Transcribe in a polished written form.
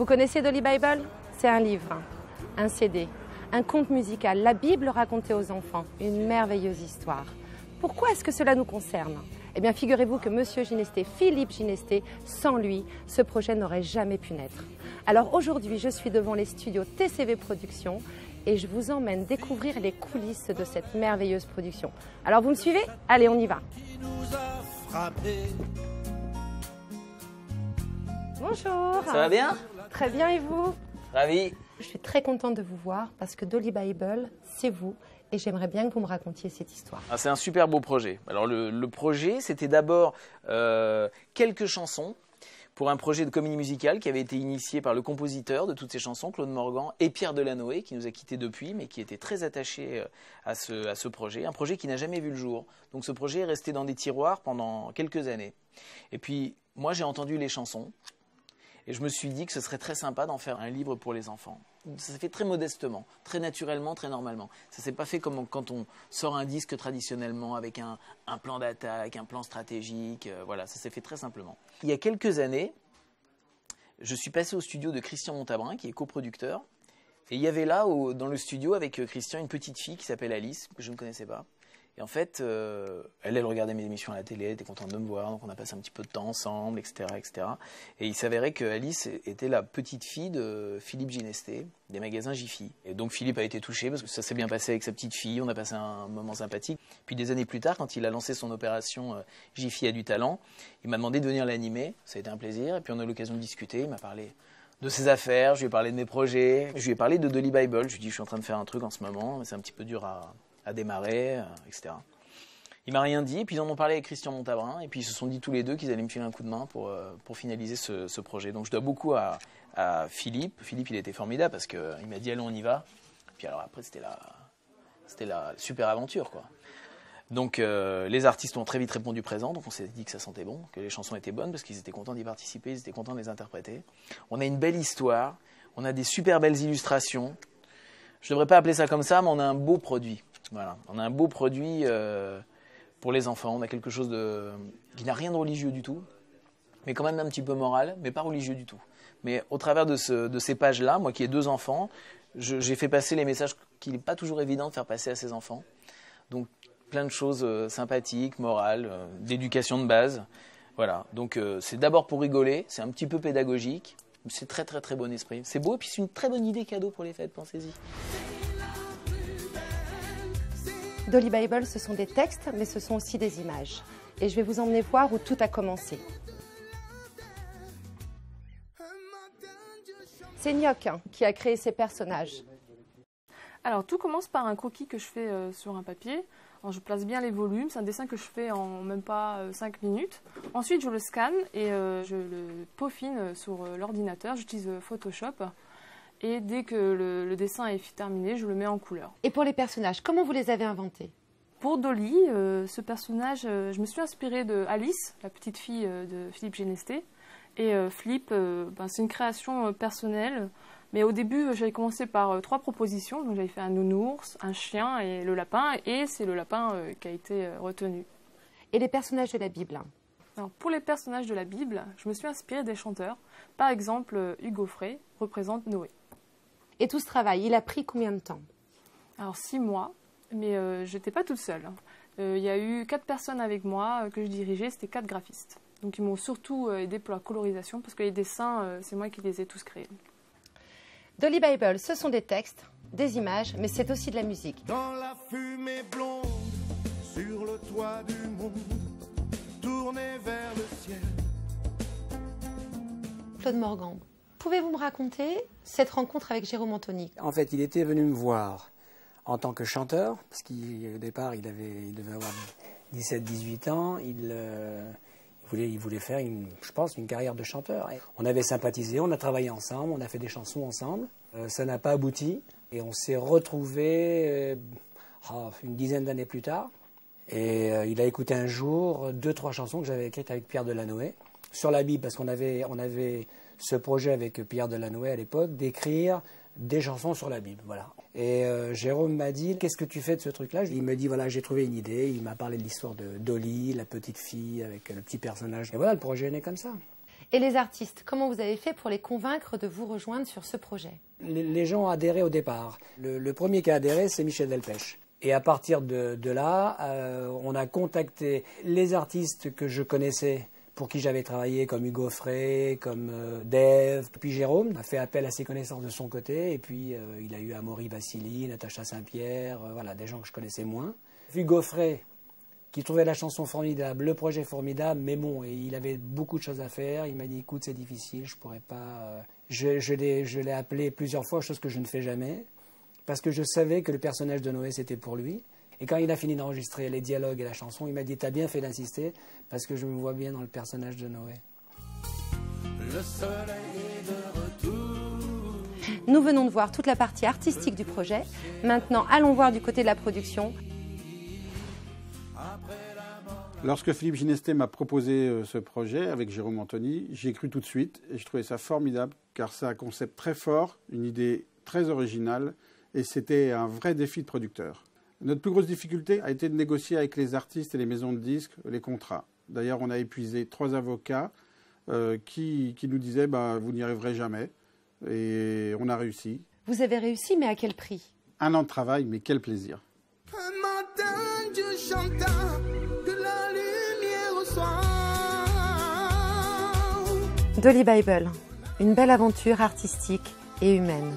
Vous connaissez Dolly Bible? C'est un livre, un CD, un conte musical, la Bible racontée aux enfants, une merveilleuse histoire. Pourquoi est-ce que cela nous concerne? Eh bien, figurez-vous que Monsieur Ginesté, Philippe Ginesté, sans lui, ce projet n'aurait jamais pu naître. Alors aujourd'hui, je suis devant les studios TCV Productions et je vous emmène découvrir les coulisses de cette merveilleuse production. Alors vous me suivez? Allez, on y va. Bonjour. Ça va bien? Très bien, et vous? Ravi. Je suis très contente de vous voir parce que Dolly Bible, c'est vous. Et j'aimerais bien que vous me racontiez cette histoire. Ah, c'est un super beau projet. Alors le projet, c'était d'abord quelques chansons pour un projet de comédie musicale qui avait été initié par le compositeur de toutes ces chansons, Claude Morgan, et Pierre Delanoë, qui nous a quittés depuis, mais qui était très attaché à ce projet. Un projet qui n'a jamais vu le jour. Donc ce projet est resté dans des tiroirs pendant quelques années. Et puis, moi, j'ai entendu les chansons. Et je me suis dit que ce serait très sympa d'en faire un livre pour les enfants. Ça s'est fait très modestement, très naturellement, très normalement. Ça ne s'est pas fait comme quand on sort un disque traditionnellement avec un plan d'attaque, un plan stratégique. Voilà, ça s'est fait très simplement. Il y a quelques années, je suis passé au studio de Christian Montabrin, qui est coproducteur. Et il y avait là, dans le studio, avec Christian, une petite fille qui s'appelle Alice, que je ne connaissais pas. Et en fait, elle regardait mes émissions à la télé, elle était contente de me voir, donc on a passé un petit peu de temps ensemble, etc., etc. Et il s'avérait que Alice était la petite fille de Philippe Ginesté, des magasins Jiffy. Et donc Philippe a été touché parce que ça s'est bien passé avec sa petite fille, on a passé un moment sympathique. Puis des années plus tard, quand il a lancé son opération Jiffy a du talent, il m'a demandé de venir l'animer, ça a été un plaisir. Et puis on a eu l'occasion de discuter, il m'a parlé de ses affaires, je lui ai parlé de mes projets, je lui ai parlé de Dolly Bible, je lui ai dit je suis en train de faire un truc en ce moment, mais c'est un petit peu dur à démarrer, etc. Il m'a rien dit, et puis ils en ont parlé avec Christian Montabrin, et puis ils se sont dit tous les deux qu'ils allaient me filer un coup de main pour finaliser ce projet. Donc je dois beaucoup à Philippe. Philippe, il était formidable parce qu'il m'a dit allons, on y va. Et puis alors après, c'était la super aventure, quoi. Donc les artistes ont très vite répondu présent, donc on s'est dit que ça sentait bon, que les chansons étaient bonnes parce qu'ils étaient contents d'y participer, ils étaient contents de les interpréter. On a une belle histoire, on a des super belles illustrations. Je ne devrais pas appeler ça comme ça, mais on a un beau produit. Voilà, on a un beau produit pour les enfants. On a quelque chose qui n'a rien de religieux du tout, mais quand même un petit peu moral, mais pas religieux du tout. Mais au travers de ces pages-là, moi qui ai 2 enfants, j'ai fait passer les messages qu'il n'est pas toujours évident de faire passer à ses enfants. Donc plein de choses sympathiques, morales, d'éducation de base. Voilà, donc c'est d'abord pour rigoler, c'est un petit peu pédagogique, c'est très très très bon esprit. C'est beau et puis c'est une très bonne idée cadeau pour les fêtes, pensez-y. Dolly Bible, ce sont des textes, mais ce sont aussi des images. Et je vais vous emmener voir où tout a commencé. C'est Nyoc qui a créé ces personnages. Alors tout commence par un croquis que je fais sur un papier. Alors, je place bien les volumes, c'est un dessin que je fais en même pas 5 minutes. Ensuite je le scanne et je le peaufine sur l'ordinateur, j'utilise Photoshop. Et dès que le dessin est terminé, je le mets en couleur. Et pour les personnages, comment vous les avez inventés? Pour Dolly, ce personnage, je me suis inspirée de Alice, la petite fille de Philippe Ginesté. Et Philippe, c'est une création personnelle. Mais au début, j'avais commencé par 3 propositions. Donc j'avais fait un nounours, un chien et le lapin. Et c'est le lapin qui a été retenu. Et les personnages de la Bible? Alors, pour les personnages de la Bible, je me suis inspirée des chanteurs. Par exemple, Hugo Frey représente Noé. Et tout ce travail, il a pris combien de temps? Alors 6 mois, mais je n'étais pas toute seule. Il y a eu 4 personnes avec moi que je dirigeais, c'était 4 graphistes. Donc ils m'ont surtout aidé pour la colorisation parce que les dessins, c'est moi qui les ai tous créés. Dolly Bible, ce sont des textes, des images, mais c'est aussi de la musique. Dans la fumée blonde, sur le toit du monde, tourné vers le ciel. Claude Morgan, pouvez-vous me raconter cette rencontre avec Jérôme Anthony? En fait, il était venu me voir en tant que chanteur, parce qu'au départ, il devait avoir 17-18 ans. Il voulait faire, je pense, une carrière de chanteur. On avait sympathisé, on a travaillé ensemble, on a fait des chansons ensemble. Ça n'a pas abouti et on s'est retrouvés une dizaine d'années plus tard. Et il a écouté un jour 2-3 chansons que j'avais écrites avec Pierre Delanoë sur la Bible, parce qu'on avait ce projet avec Pierre Delanoë à l'époque d'écrire des chansons sur la Bible, voilà. Et Jérôme m'a dit, qu'est-ce que tu fais de ce truc-là? Il me dit, voilà, j'ai trouvé une idée. Il m'a parlé de l'histoire de Dolly, la petite fille avec le petit personnage. Et voilà, le projet est né comme ça. Et les artistes, comment vous avez fait pour les convaincre de vous rejoindre sur ce projet? Les gens ont adhéré au départ. Le premier qui a adhéré, c'est Michel Delpech. Et à partir de là, on a contacté les artistes que je connaissais, pour qui j'avais travaillé, comme Hugo Frey, comme Dave. Puis Jérôme a fait appel à ses connaissances de son côté. Et puis il a eu Amaury Vassili, Natacha Saint-Pierre, voilà, des gens que je connaissais moins. Hugo Frey, qui trouvait la chanson formidable, le projet formidable, mais bon, il avait beaucoup de choses à faire. Il m'a dit, écoute, c'est difficile, je pourrais pas... Je l'ai appelé plusieurs fois, chose que je ne fais jamais, parce que je savais que le personnage de Noé, c'était pour lui. Et quand il a fini d'enregistrer les dialogues et la chanson, il m'a dit, t'as bien fait d'insister, parce que je me vois bien dans le personnage de Noé. Le soleil est de retour. Nous venons de voir toute la partie artistique du projet. Maintenant, allons voir du côté de la production. Lorsque Philippe Ginestè m'a proposé ce projet avec Jérôme Anthony, j'y ai cru tout de suite et je trouvais ça formidable car c'est un concept très fort, une idée très originale et c'était un vrai défi de producteur. Notre plus grosse difficulté a été de négocier avec les artistes et les maisons de disques les contrats. D'ailleurs, on a épuisé 3 avocats qui nous disaient vous n'y arriverez jamais et on a réussi. Vous avez réussi, mais à quel prix? 1 an de travail, mais quel plaisir. Un matin, Dieu chanta de la lumière au soir. Dolly Bible, une belle aventure artistique et humaine.